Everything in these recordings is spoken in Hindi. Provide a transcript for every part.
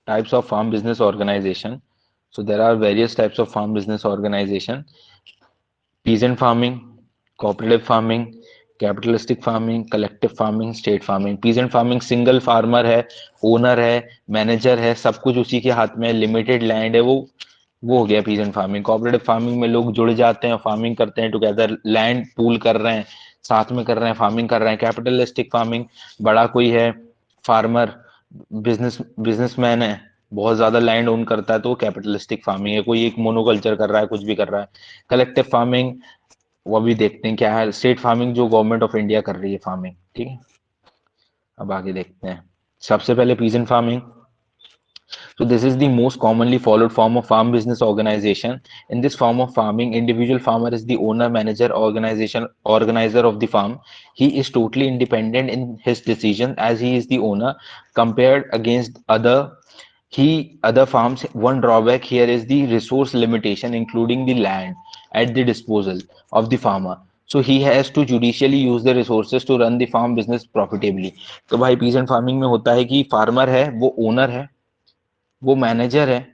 types of farm business organization. So there are various types of farm business organization: peasant farming, cooperative farming, capitalistic farming, collective farming, state farming. Peasant farming single farmer है, ओनर है, मैनेजर है, सब कुछ उसी के हाथ में, लिमिटेड लैंड है, वो हो गया पीजेंट फार्मिंग। कोऑपरेटिव फार्मिंग में लोग जुड़ जाते हैं, फार्मिंग करते हैं टुगेदर, लैंड पूल कर रहे हैं, साथ में कर रहे हैं, फार्मिंग कर रहे हैं। कैपिटलिस्टिक फार्मिंग, बड़ा कोई है फार्मर, बिजनेसमैन है, बहुत ज्यादा लैंड ओन करता है, तो वो कैपिटलिस्टिक फार्मिंग है। कोई एक मोनोकल्चर कर रहा है, कुछ भी कर रहा है। कलेक्टिव फार्मिंग, वो अभी देखते हैं क्या है। स्टेट फार्मिंग जो गवर्नमेंट ऑफ इंडिया कर रही है फार्मिंग, ठीक है। अब आगे देखते हैं। सबसे पहले peasant farming. So this is the most commonly followed form of farm business organization. In this form of farming, individual farmer is the owner, manager, organizer of the farm. He is totally independent in his decision as he is the owner. Compared against other farms, one drawback here is the resource limitation, including the land at the disposal of the farmer. So he has to judicially use the resources to run the farm business profitably. तो भाई पीजेंट फार्मिंग में होता है कि फार्मर है, वो ओनर है, वो मैनेजर है,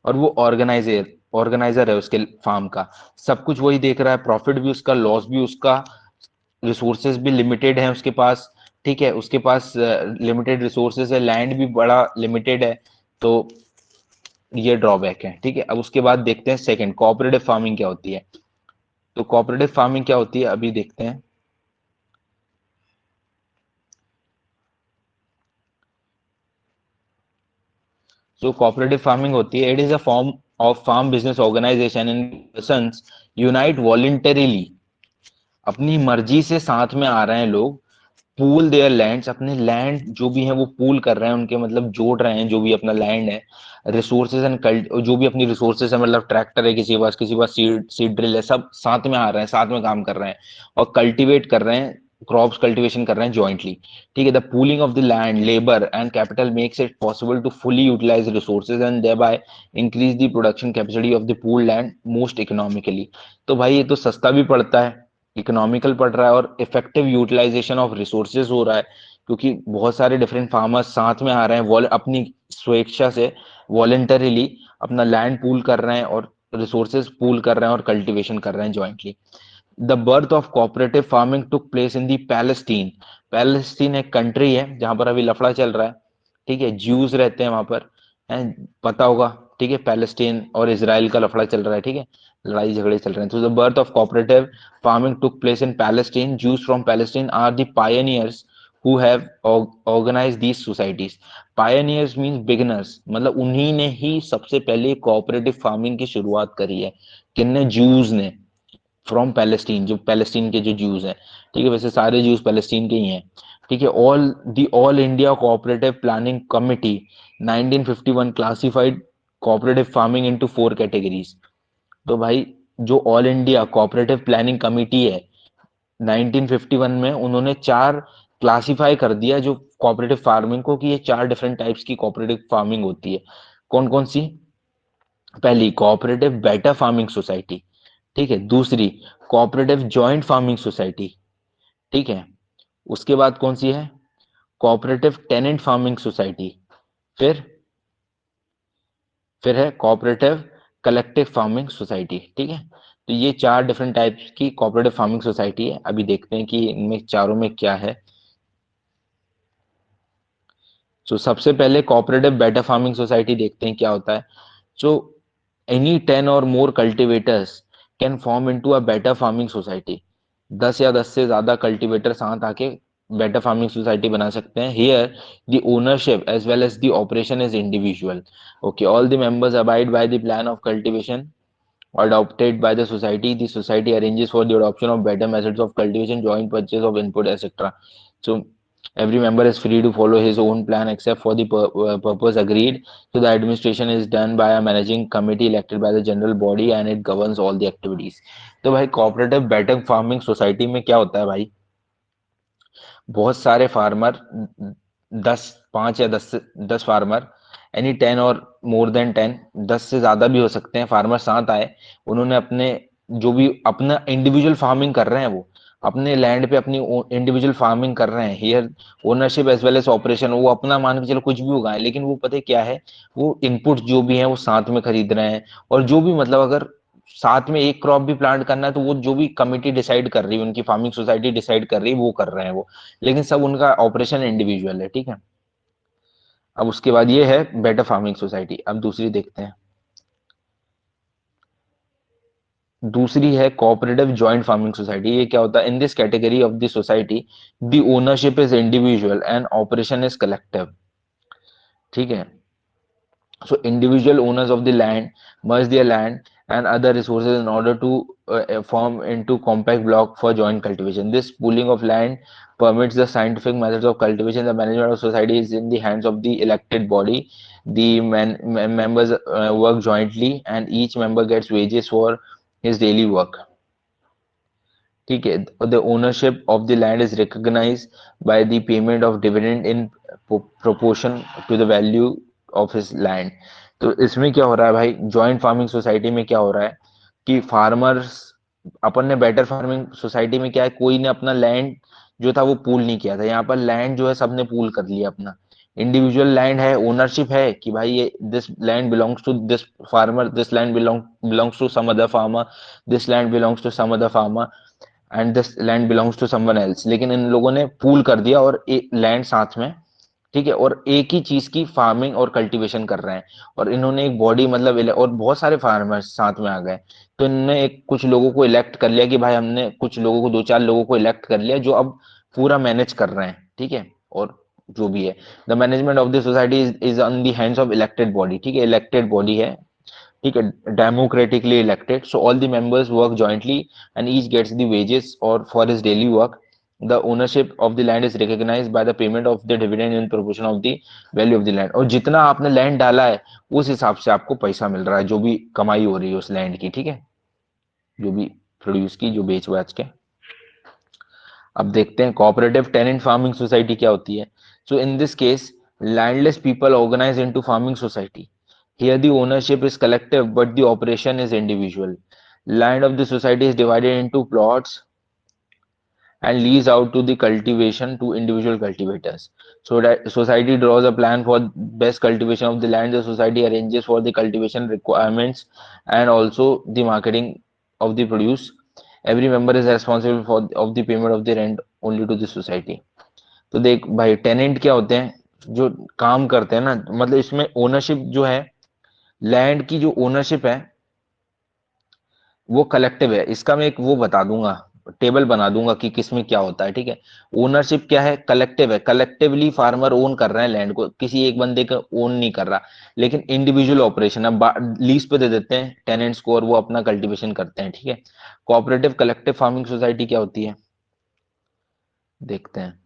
और वो ऑर्गेनाइजर है उसके फार्म का। सब कुछ वही देख रहा है, प्रॉफिट भी उसका, लॉस भी उसका, रिसोर्सेज भी लिमिटेड है उसके पास, ठीक है। उसके पास लिमिटेड रिसोर्सेज है, लैंड भी बड़ा लिमिटेड है, तो ये ड्रॉबैक है, ठीक है। अब उसके बाद देखते हैं सेकंड, कोऑपरेटिव फार्मिंग क्या होती है। तो कोऑपरेटिव फार्मिंग क्या होती है अभी देखते हैं। जो कोऑपरेटिव फार्मिंग होती है, it is a form of farm business organisation in persons unite voluntarily, अपनी मर्जी से साथ में आ रहे हैं लोग, पूल देयर लैंड्स, अपने लैंड जो भी है वो पूल कर रहे हैं, उनके मतलब जोड़ रहे हैं जो भी अपना लैंड है, रिसोर्सेज एंड कल्ट, जो भी अपनी रिसोर्सेज है, मतलब ट्रैक्टर है किसी के पास सीड ड्रिल है, सब साथ में आ रहे हैं, साथ में काम कर रहे हैं, और कल्टीवेट कर रहे हैं, क्रॉप्स कल्टीवेशन कर रहे हैं जॉइंटली, ठीक है। The pooling of the land, labour and capital makes it possible to fully utilise resources and thereby increase the production capacity of the pool land most economically. तो भाई ये तो सस्ता भी पड़ता है, इकोनॉमिकल पड़ रहा है, और इफेक्टिव यूटिलाइजेशन ऑफ रिसोर्सेज हो रहा है, क्योंकि बहुत सारे डिफरेंट फार्मर्स साथ में आ रहे हैं, अपनी स्वेच्छा से, वॉलेंटरीली अपना लैंड पूल कर रहे हैं, और रिसोर्सेज पूल कर रहे हैं, और कल्टीवेशन कर रहे हैं jointly. The birth of cooperative farming took place in the Palestine. Palestine एक कंट्री है जहां पर अभी लफड़ा चल रहा है, ठीक है, ज्यूज रहते हैं वहां पर, है, पता होगा, ठीक है। पैलेस्टीन और इसराइल का लफड़ा चल रहा है, ठीक है, लड़ाई झगड़े चल रहे हैं। तो the birth of cooperative farming took place in Palestine. Jews from Palestine are the pioneers who have organized these societies. Pioneers means beginners, मतलब उन्हीं ने ही सबसे पहले कोऑपरेटिव फार्मिंग की शुरुआत करी है। किन्ने? जूस ने, फ्रॉम पैलेस्टीन, जो पैलेस्टीन के जो ज्यूज हैं, ठीक है, वैसे सारे ज्यूज पैलेस्टीन के ही हैं, ठीक है। All India cooperative planning committee 1951 classified cooperative farming into 4 categories. तो भाई जो all India cooperative planning committee है, 1951 में उन्होंने चार क्लासिफाई कर दिया जो कोऑपरेटिव फार्मिंग को, कि ये चार डिफरेंट टाइप्स की कोऑपरेटिव फार्मिंग होती है। कौन कौन सी? पहली कोऑपरेटिव बेटर फार्मिंग सोसाइटी, ठीक है। दूसरी कोऑपरेटिव जॉइंट फार्मिंग सोसाइटी, ठीक है। उसके बाद कौन सी है? Cooperative tenant farming society. फिर फिर है कोऑपरेटिव कलेक्टिव फार्मिंग सोसाइटी, ठीक है। तो ये चार डिफरेंट टाइप्स की कोऑपरेटिव फार्मिंग सोसाइटी है। अभी देखते हैं कि इनमें चारों में क्या है। तो सबसे पहले कोऑपरेटिव बेटर फार्मिंग सोसाइटी देखते हैं क्या होता है। सो एनी 10 और more cultivators can form into a better farming society. 10 या 10 से ज्यादा कल्टिवेटर साथ आके बेटर फार्मिंग सोसाइटी बना सकते हैं। Here the ownership as well as the operation is individual. Okay, all the members abide by the plan of cultivation adopted by the society. The society arranges for the adoption of better methods of cultivation, joint purchase of input, etc. So every member is free to follow his own plan except for the purpose agreed. So the administration is done by a managing committee elected by the general body and it governs all the activities. तो भाई cooperative better farming society में क्या होता है भाई? बहुत सारे फार्मर, 10, 5 या 10 फार्मर, एनी 10 और मोर देन 10, 10 से ज्यादा भी हो सकते हैं, फार्मर साथ आए, उन्होंने अपने जो भी अपना इंडिविजुअल फार्मिंग कर रहे हैं, वो अपने लैंड पे अपनी इंडिविजुअल फार्मिंग कर रहे हैं, here ownership as well as operation, वो अपना मान के चलो कुछ भी उगाए, लेकिन वो पता है क्या है, वो इनपुट जो भी है वो साथ में खरीद रहे हैं। और जो भी मतलब अगर साथ में एक क्रॉप भी प्लांट करना है तो वो जो भी कमिटी डिसाइड कर रही है, उनकी फार्मिंग सोसाइटी डिसाइड कर रही है, वो कर रहे हैं वो, लेकिन सब उनका ऑपरेशन इंडिविजुअल है, ठीक है। अब उसके बाद ये है बेटर फार्मिंग सोसाइटी। अब दूसरी देखते हैं। दूसरी है कोऑपरेटिव जॉइंट फार्मिंग सोसाइटी। ये क्या होता है? In this category of the society the ownership is individual and operation is collective, ठीक है। So individual owners of the land merge their land and other resources in order to form into compact block for joint cultivation. This pooling of land permits the scientific methods of cultivation. The management of society is in the hands of the elected body. The members work jointly and each member gets wages for his daily work. ठीक है। The ownership of the land is recognized by the payment of dividend in proportion to the value of his land. तो इसमें क्या हो रहा है भाई, जॉइंट फार्मिंग सोसाइटी में क्या हो रहा है कि फार्मर्स, अपन ने बेटर फार्मिंग सोसाइटी में क्या है, कोई ने अपना लैंड जो था वो पूल नहीं किया था। यहाँ पर लैंड जो है सबने पूल कर लिया अपना, इंडिविजुअल लैंड है, ओनरशिप है कि भाई ये this land belongs to this farmer, this land belongs to some other farmer, this land belongs to some other farmer and this land belongs to someone else. लेकिन इन लोगों ने पूल कर दिया और एक लैंड साथ में, ठीक है, और एक ही चीज की फार्मिंग और कल्टीवेशन कर रहे हैं। और इन्होंने एक बॉडी मतलब और बहुत सारे फार्मर्स साथ में आ गए, तो इन्होंने एक कुछ लोगों को इलेक्ट कर लिया कि भाई हमने कुछ लोगों को, दो चार लोगों को इलेक्ट कर लिया जो अब पूरा मैनेज कर रहे हैं, ठीक है। और जो भी है, the management of the society is on the hands of elected body, ठीक है, इलेक्टेड बॉडी है, ठीक है, democratically elected, so all the members work jointly and each gets the wages or for his daily work. The ownership of the land is recognized by the payment of the dividend in proportion of the value of the land। और जितना आपने लैंड डाला है उस हिसाब से आपको पैसा मिल रहा है, जो भी कमाई हो रही है उस लैंड की, ठीक है, जो भी प्रोड्यूस की, जो बेच बाच के। अब देखते हैं कोऑपरेटिव टेनेंट फार्मिंग सोसाइटी क्या होती है। So in this case landless people organise into farming society. Here the ownership is collective but the operation is individual. Land of the society is divided into plots and leased out to the cultivation to individual cultivators. So that society draws a plan for best cultivation of the land. The society arranges for the cultivation requirements and also the marketing of the produce. Every member is responsible for of the payment of the rent only to the society. तो देख भाई, टेनेंट क्या होते हैं, जो काम करते हैं ना, मतलब इसमें ओनरशिप जो है, लैंड की जो ओनरशिप है वो कलेक्टिव है। इसका मैं एक वो बता दूंगा, टेबल बना दूंगा कि किसमें क्या होता है, ठीक है। ओनरशिप क्या है, कलेक्टिव है, कलेक्टिवली फार्मर ओन कर रहे हैं लैंड को, किसी एक बंदे का ओन नहीं कर रहा। लेकिन इंडिविजुअल ऑपरेशन, अब लीज पे दे देते हैं टेनेंट्स को और वो अपना कल्टीवेशन करते हैं, ठीक है। कोऑपरेटिव कलेक्टिव फार्मिंग सोसाइटी क्या होती है, देखते हैं।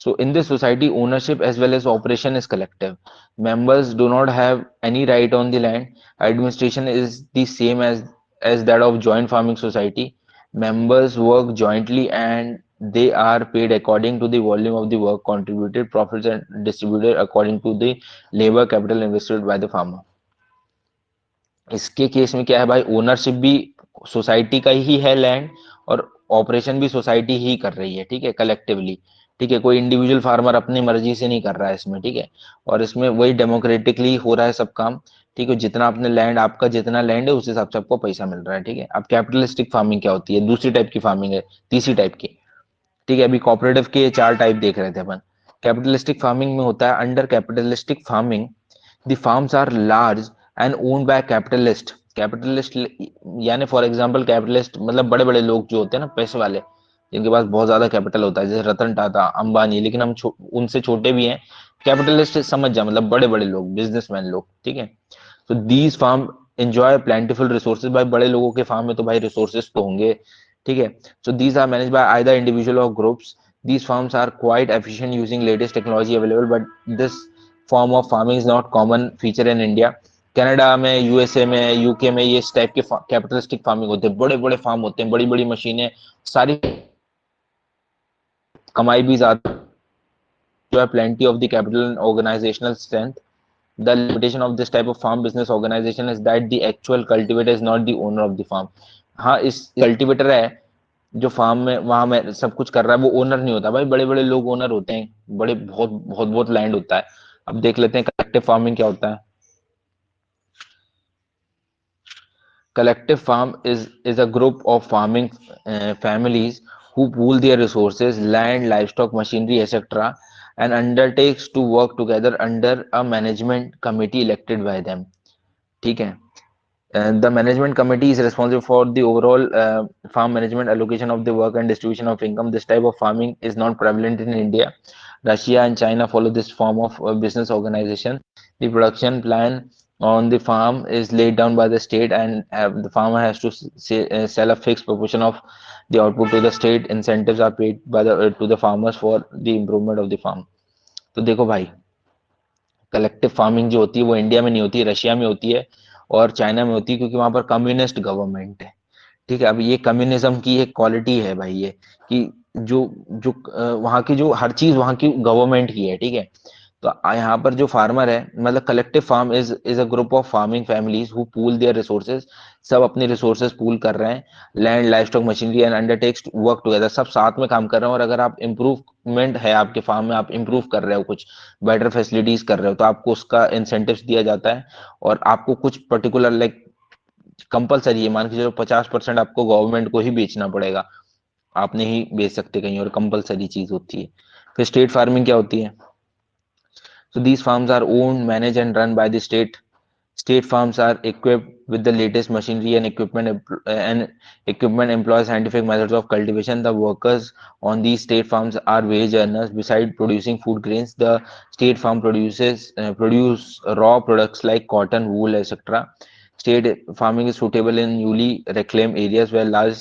So in this society, ownership as well as operation is collective. Members do not have any right on the land. Administration is the same as that of joint farming society. Members work jointly and they are paid according to the volume of the work contributed, profits and distributed according to the labor capital invested by the farmer. इसके केस में क्या है भाई, ओनरशिप भी सोसाइटी का ही है लैंड और ऑपरेशन भी सोसाइटी ही कर रही है, ठीक है, कलेक्टिवली, ठीक है। कोई इंडिविजुअल फार्मर अपनी मर्जी से नहीं कर रहा है इसमें, ठीक है। और इसमें वही डेमोक्रेटिकली हो रहा है सब काम, ठीक है। जितना आपने लैंड, आपका जितना लैंड है उस हिसाब से आपको पैसा मिल रहा है, ठीक है। अब कैपिटलिस्टिक फार्मिंग क्या होती है, दूसरी टाइप की फार्मिंग है, तीसरी टाइप की, ठीक है। अभी कोऑपरेटिव के चार टाइप देख रहे थे अपन। कैपिटलिस्टिक फार्मिंग में होता है, under capitalistic farming the farms are large and owned by capitalist. Capitalist यानी फॉर एग्जांपल कैपिटलिस्ट मतलब बड़े बड़े लोग जो होते हैं ना, पैसे वाले, जिनके पास बहुत ज्यादा कैपिटल होता है, जैसे रतन टाटा, अंबानी, लेकिन हम उनसे छोटे भी हैं। कैपिटलिस्ट समझ जा, मतलब बड़े बड़े लोग, बिजनेसमैन लोग, ठीक है। तो these farm enjoy plentiful resources. भाई बड़े लोगों के फार्म में तो भाई रिसोर्सेज तो होंगे, ठीक है। So these are managed by either individual or groups. These farms are quite efficient using latest technology available, but this form of farming is not common feature in India. Canada में, यूएसए में, यूके में ये इस टाइप के कैपिटलिस्टिक फार्मिंग होते हैं, बड़े बड़े फार्म होते हैं, बड़ी बड़ी मशीनें, सारी कमाई भी ज्यादा, जो है plenty of the capital and organizational strength. The limitation of this type of farm business organization is that the actual cultivator is not the owner of the farm. हाँ, इस कल्टीवेटर है जो फार्म में वहां में सब कुछ कर रहा है वो ओनर नहीं होता भाई, बड़े बड़े लोग ओनर होते हैं, बड़े बहुत बहुत बहुत लैंड होता है। अब देख लेते हैं कलेक्टिव फार्मिंग क्या होता है। Collective farm is a group of farming families who pool their resources, land, livestock, machinery, etc., and undertakes to work together under a management committee elected by them. ठीक है। The management committee is responsible for the overall farm management, allocation of the work, and distribution of income. This type of farming is not prevalent in India. Russia and China follow this form of business organization. The production plan on the farm is laid down by the state, and the farmer has to sell a fixed proportion of the output to the state. Incentives are paid by the to the farmers for the improvement of the farm. तो देखो भाई, कलेक्टिव फार्मिंग जो होती है वो इंडिया में नहीं होती, रशिया में होती है और चाइना में होती है, क्योंकि वहां पर कम्युनिस्ट गवर्नमेंट है। ठीक है। अब ये कम्युनिज्म की एक क्वालिटी है भाई, ये कि जो जो वहाँ की जो हर चीज वहाँ की गवर्नमेंट की है। ठीक है। तो यहाँ पर जो फार्मर है, मतलब collective farm is a group of farming families who pool their resources. सब अपने रिसोर्सेज पूल कर रहे हैं, land, livestock, machinery and undertakes work together. सब साथ में काम कर रहे हैं, और अगर आप इम्प्रूवमेंट है आपके फार्म में, आप इम्प्रूव कर रहे हो, कुछ बेटर फैसिलिटीज कर रहे हो, तो आपको उसका इंसेंटिव्स दिया जाता है। और आपको कुछ पर्टिकुलर लाइक कंपलसरी है, मान के चलो 50% आपको गवर्नमेंट को ही बेचना पड़ेगा, आप नहीं बेच सकते कहीं और, कंपलसरी चीज होती है। फिर स्टेट फार्मिंग क्या होती है? So these farms are owned, managed, and run by the state. State farms are equipped with the latest machinery and equipment employ scientific methods of cultivation. The workers on these state farms are wage earners. Beside producing food grains, the state farm produce raw products like cotton, wool, etc. State farming is suitable in newly reclaimed areas where large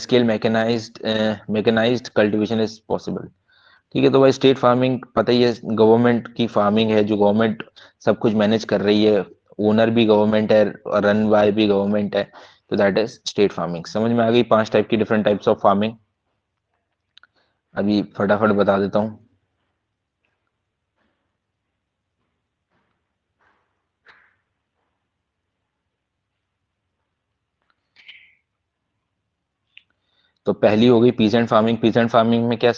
scale mechanized cultivation is possible. ठीक है। तो भाई स्टेट फार्मिंग पता ही है, गवर्नमेंट की फार्मिंग है, जो गवर्नमेंट सब कुछ मैनेज कर रही है, ओनर भी गवर्नमेंट है और रन बाय भी गवर्नमेंट है। तो दैट इज स्टेट फार्मिंग। समझ में आ गई 5 टाइप की डिफरेंट टाइप्स ऑफ फार्मिंग? अभी फटाफट बता देता हूँ। तो पहली हो गई पीजेंट फार्मिंग। पीजेंट फार्मिंग में क्या